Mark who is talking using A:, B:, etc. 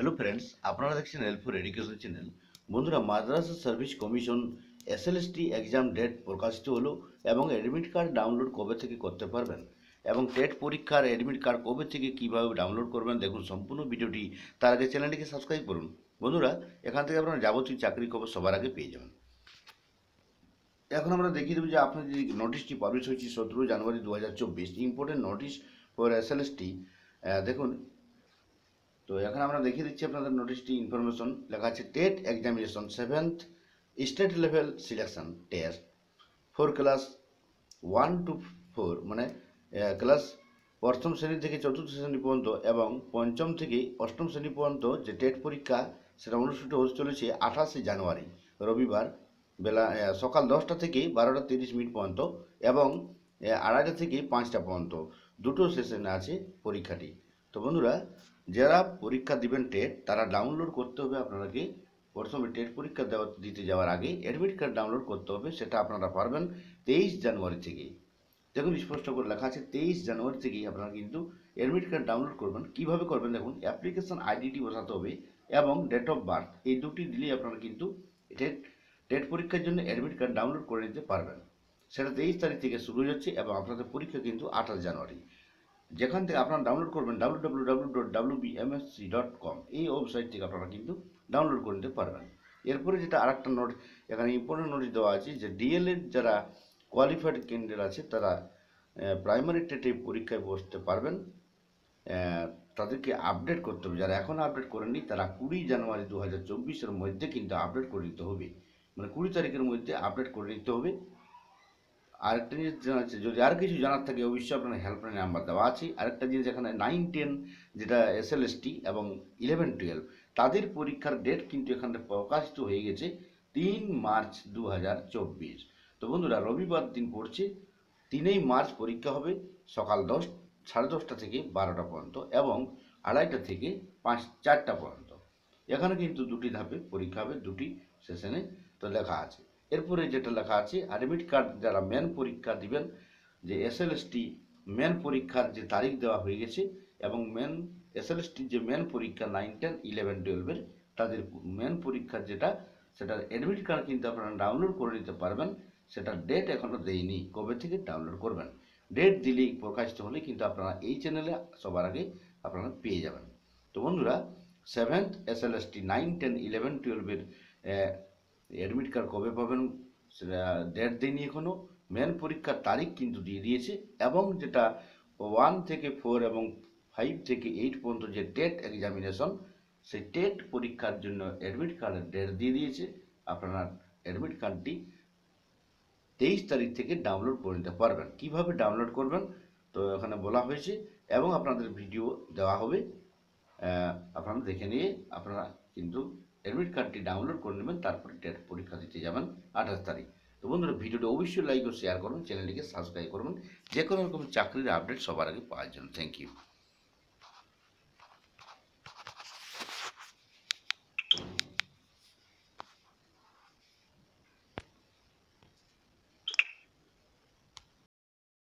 A: Hello friends, আপনারা দেখছেন helpful education channel. বন্ধুরা, Madrasah service commission SLST exam date প্রকাশিত হলো এবং অ্যাডমিট কার্ড ডাউনলোড কবে থেকে করতে পারবেন এবং টেট পরীক্ষার অ্যাডমিট কার্ড কবে থেকে কীভাবে ডাউনলোড করবেন দেখুন সম্পূর্ণ ভিডিওটি। তার আগে চ্যানেলটিকে সাবস্ক্রাইব করুন। বন্ধুরা, এখান থেকে আপনারা যাবতীয় চাকরির খবর সবার আগে পেয়ে যাবেন। এখন আমরা দেখিয়ে দেবো যে আপনার যে নোটিশটি পাবলিশ হয়েছে 17 জানুয়ারি 2024, ইম্পর্টেন্ট নোটিশ ফর এসএলএসটি। দেখুন, তো এখন আমরা দেখিয়ে দিচ্ছি আপনাদের নোটিশটি। ইনফরমেশন লেখা আছে TET examination 7th state level selection test for class 1 to 4, মানে ক্লাস প্রথম শ্রেণী থেকে চতুর্থ শ্রেণী পর্যন্ত এবং পঞ্চম থেকে অষ্টম শ্রেণী পর্যন্ত যে টেট পরীক্ষা সেটা অনুষ্ঠিত হতে চলেছে 28 জানুয়ারি রবিবার বেলা সকাল 10টা থেকে 12:30 পর্যন্ত এবং 2:30 থেকে 5টা পর্যন্ত দুটো সেশনে আছে পরীক্ষাটি। তো বন্ধুরা, যারা পরীক্ষা দিবেন টেট তারা ডাউনলোড করতে হবে আপনাকে। প্রথমে টেট পরীক্ষা দিতে যাওয়ার আগে অ্যাডমিট কার্ড ডাউনলোড করতে হবে। সেটা আপনারা পারবেন 23 জানুয়ারি থেকে। দেখুন, স্পষ্ট করে লেখা আছে 23 জানুয়ারি থেকেই আপনারা কিন্তু অ্যাডমিট কার্ড ডাউনলোড করবেন। কিভাবে করবেন দেখুন, অ্যাপ্লিকেশন আইডিটি বসাতে হবে এবং ডেট অফ বার্থ, এই দুটি দিলেই আপনারা কিন্তু টেট পরীক্ষার জন্য অ্যাডমিট কার্ড ডাউনলোড করে নিতে পারবেন। সেটা 23 তারিখ থেকে শুরু হয়ে যাচ্ছে এবং আপনাদের পরীক্ষা কিন্তু 28 জানুয়ারি। যেখান থেকে আপনারা ডাউনলোড করবেন www.wbmsc.com, এই ওয়েবসাইট থেকে আপনারা কিন্তু ডাউনলোড করে নিতে পারবেন। এরপরে যেটা আরেকটা নোট এখানে ইম্পর্টেন্ট নোটিশ দেওয়া আছে যে ডিএলএড যারা কোয়ালিফাইড ক্যান্ডিডেট আছে তারা প্রাইমারি টেটে পরীক্ষায় বসতে পারবেন। তাদেরকে আপডেট করতে হবে। যারা এখন আপডেট করেননি তারা 20 জানুয়ারি 2024 মধ্যে কিন্তু আপডেট করে নিতে হবে, মানে 20 তারিখের মধ্যে আপডেট করে নিতে হবে। আরেকটা জিনিস জানা আছে, যদি আর কিছু জানার থাকে অবশ্যই আপনার হেল্পলাইন নাম্বার দেওয়া আছে। আরেকটা জিনিস, এখানে 9-10 যেটা এসএলএসটি এবং 11-12 তাদের পরীক্ষার ডেট কিন্তু এখানে প্রকাশিত হয়ে গেছে 3 মার্চ 2024। তো বন্ধুরা, রবিবার দিন পড়ছে 3 মার্চ পরীক্ষা হবে সকাল 10:30 থেকে 12টা পর্যন্ত এবং 2:30 থেকে 4টা পর্যন্ত। এখানে কিন্তু দুটি ধাপে পরীক্ষা হবে, দুটি সেশনে তো লেখা আছে। এরপরে যেটা লেখা আছে অ্যাডমিট কার্ড যারা মেন পরীক্ষা দিবেন, যে এসএলএসটি মেন পরীক্ষার যে তারিখ দেওয়া হয়ে গেছে এবং এসএলএসটির যে মেন পরীক্ষা 9, 10, 11, 12 তাদের মেন পরীক্ষার যেটা সেটার অ্যাডমিট কার্ড কিন্তু আপনারা ডাউনলোড করে নিতে পারবেন। সেটার ডেট এখনও দেয়নি, কবে থেকে ডাউনলোড করবেন। ডেট দিলেই প্রকাশিত হলে কিন্তু আপনারা এই চ্যানেলে সবার আগে আপনারা পেয়ে যাবেন। তো বন্ধুরা, 7th এসএলএসটি 9, 10, 11, 12 অ্যাডমিট কার্ড কবে পাবেন সেটা ডেট দেয়নি এখনও। মেন পরীক্ষার তারিখ কিন্তু দিয়ে দিয়েছে এবং যেটা 1 থেকে 4 এবং 5 থেকে 8 পর্যন্ত যে টেট এক্সামিনেশন, সেই টেট পরীক্ষার জন্য অ্যাডমিট কার্ডের ডেট দিয়ে দিয়েছে। আপনারা অ্যাডমিট কার্ডটি 23 তারিখ থেকে ডাউনলোড করে নিতে পারবেন। কীভাবে ডাউনলোড করবেন তো এখানে বলা হয়েছে এবং আপনাদের ভিডিও দেওয়া হবে, আপনারা দেখে নিয়ে আপনারা কিন্তু অ্যাডমিট কার্ডটি ডাউনলোড করে নেবেন। তারপরে টেট পরীক্ষা দিতে যাবেন 28 তারিখ। তো বন্ধুরা, ভিডিওটি অবশ্যই লাইক ও শেয়ার করুন, চ্যানেলটিকে সাবস্ক্রাইব করবেন যে কোনো রকম চাকরির আপডেট সবার আগে পাওয়ার জন্য। Thank you.